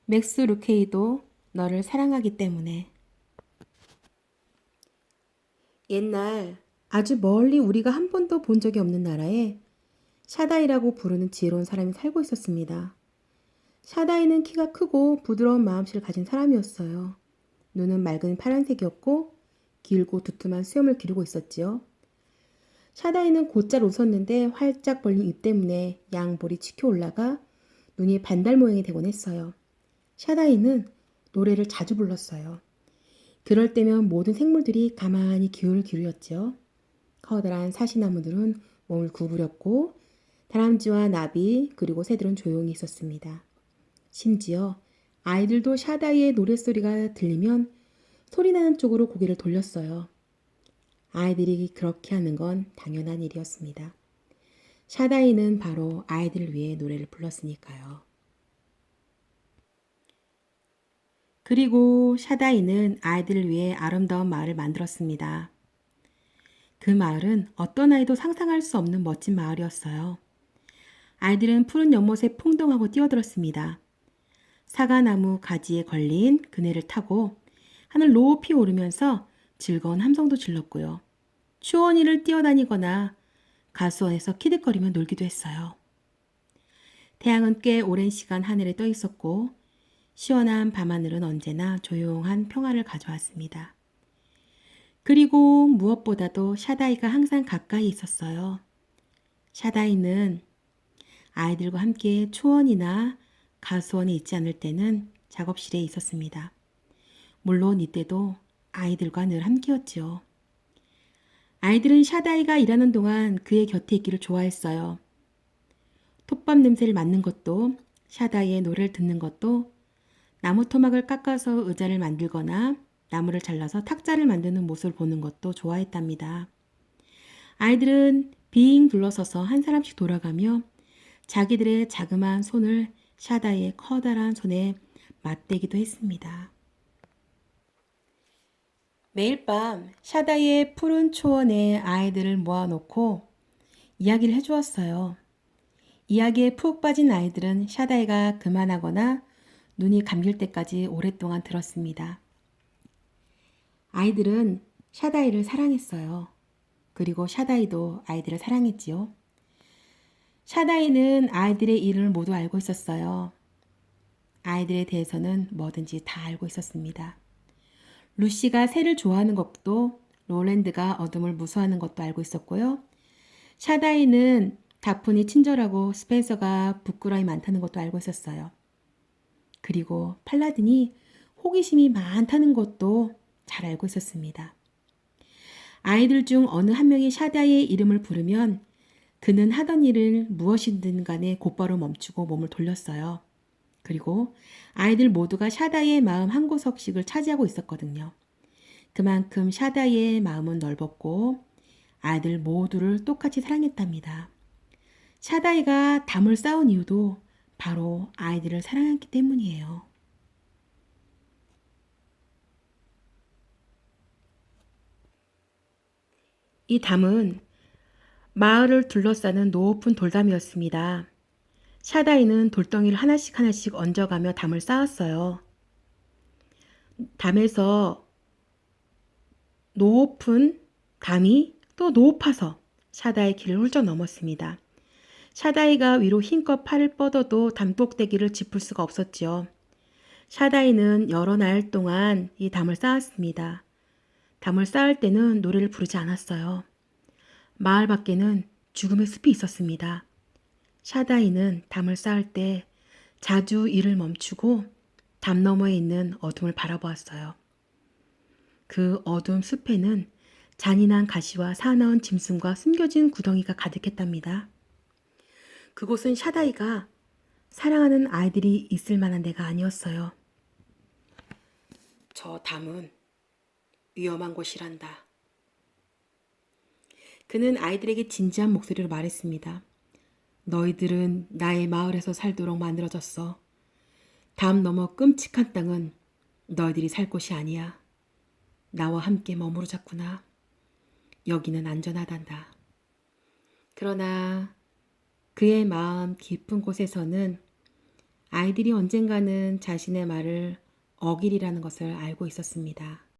맥스 루케이도 너를 사랑하기 때문에. 옛날 아주 멀리 우리가 한 번도 본 적이 없는 나라에 샤다이라고 부르는 지혜로운 사람이 살고 있었습니다. 샤다이는 키가 크고 부드러운 마음씨를 가진 사람이었어요. 눈은 맑은 파란색이었고 길고 두툼한 수염을 기르고 있었지요. 샤다이는 곧잘 웃었는데 활짝 벌린 입 때문에 양볼이 치켜 올라가 눈이 반달 모양이 되곤 했어요. 샤다이는 노래를 자주 불렀어요. 그럴 때면 모든 생물들이 가만히 귀를 기울였지요. 커다란 사시나무들은 몸을 구부렸고 다람쥐와 나비 그리고 새들은 조용히 있었습니다. 심지어 아이들도 샤다이의 노랫소리가 들리면 소리나는 쪽으로 고개를 돌렸어요. 아이들이 그렇게 하는 건 당연한 일이었습니다. 샤다이는 바로 아이들을 위해 노래를 불렀으니까요. 그리고 샤다이는 아이들을 위해 아름다운 마을을 만들었습니다. 그 마을은 어떤 아이도 상상할 수 없는 멋진 마을이었어요. 아이들은 푸른 연못에 풍덩하고 뛰어들었습니다. 사과나무 가지에 걸린 그네를 타고 하늘 높이 오르면서 즐거운 함성도 질렀고요. 추원이를 뛰어다니거나 가수원에서 키득거리며 놀기도 했어요. 태양은 꽤 오랜 시간 하늘에 떠 있었고 시원한 밤하늘은 언제나 조용한 평화를 가져왔습니다. 그리고 무엇보다도 샤다이가 항상 가까이 있었어요. 샤다이는 아이들과 함께 초원이나 가수원에 있지 않을 때는 작업실에 있었습니다. 물론 이때도 아이들과 늘 함께였지요. 아이들은 샤다이가 일하는 동안 그의 곁에 있기를 좋아했어요. 톱밥 냄새를 맡는 것도, 샤다이의 노래를 듣는 것도, 나무 토막을 깎아서 의자를 만들거나 나무를 잘라서 탁자를 만드는 모습을 보는 것도 좋아했답니다. 아이들은 빙 둘러서서 한 사람씩 돌아가며 자기들의 자그마한 손을 샤다이의 커다란 손에 맞대기도 했습니다. 매일 밤 샤다이의 푸른 초원에 아이들을 모아놓고 이야기를 해주었어요. 이야기에 푹 빠진 아이들은 샤다이가 그만하거나 눈이 감길 때까지 오랫동안 들었습니다. 아이들은 샤다이를 사랑했어요. 그리고 샤다이도 아이들을 사랑했지요. 샤다이는 아이들의 이름을 모두 알고 있었어요. 아이들에 대해서는 뭐든지 다 알고 있었습니다. 루시가 새를 좋아하는 것도 롤랜드가 어둠을 무서워하는 것도 알고 있었고요. 샤다이는 다푼이 친절하고 스펜서가 부끄러움이 많다는 것도 알고 있었어요. 그리고 팔라딘이 호기심이 많다는 것도 잘 알고 있었습니다. 아이들 중 어느 한 명이 샤다이의 이름을 부르면 그는 하던 일을 무엇이든 간에 곧바로 멈추고 몸을 돌렸어요. 그리고 아이들 모두가 샤다이의 마음 한 구석씩을 차지하고 있었거든요. 그만큼 샤다이의 마음은 넓었고 아이들 모두를 똑같이 사랑했답니다. 샤다이가 담을 쌓은 이유도 바로 아이들을 사랑했기 때문이에요. 이 담은 마을을 둘러싸는 높은 돌담이었습니다. 샤다이는 돌덩이를 하나씩 하나씩 얹어가며 담을 쌓았어요. 담에서 높은 담이 또 높아서 샤다이 길을 훌쩍 넘었습니다. 샤다이가 위로 힘껏 팔을 뻗어도 담꼭대기를 짚을 수가 없었지요. 샤다이는 여러 날 동안 이 담을 쌓았습니다. 담을 쌓을 때는 노래를 부르지 않았어요. 마을 밖에는 죽음의 숲이 있었습니다. 샤다이는 담을 쌓을 때 자주 일을 멈추고 담 너머에 있는 어둠을 바라보았어요. 그 어두운 숲에는 잔인한 가시와 사나운 짐승과 숨겨진 구덩이가 가득했답니다. 그곳은 샤다이가 사랑하는 아이들이 있을 만한 데가 아니었어요. 저 담은 위험한 곳이란다. 그는 아이들에게 진지한 목소리로 말했습니다. 너희들은 나의 마을에서 살도록 만들어졌어. 담 너머 끔찍한 땅은 너희들이 살 곳이 아니야. 나와 함께 머무르자꾸나. 여기는 안전하단다. 그러나 그의 마음 깊은 곳에서는 아이들이 언젠가는 자신의 말을 어기리라는 것을 알고 있었습니다.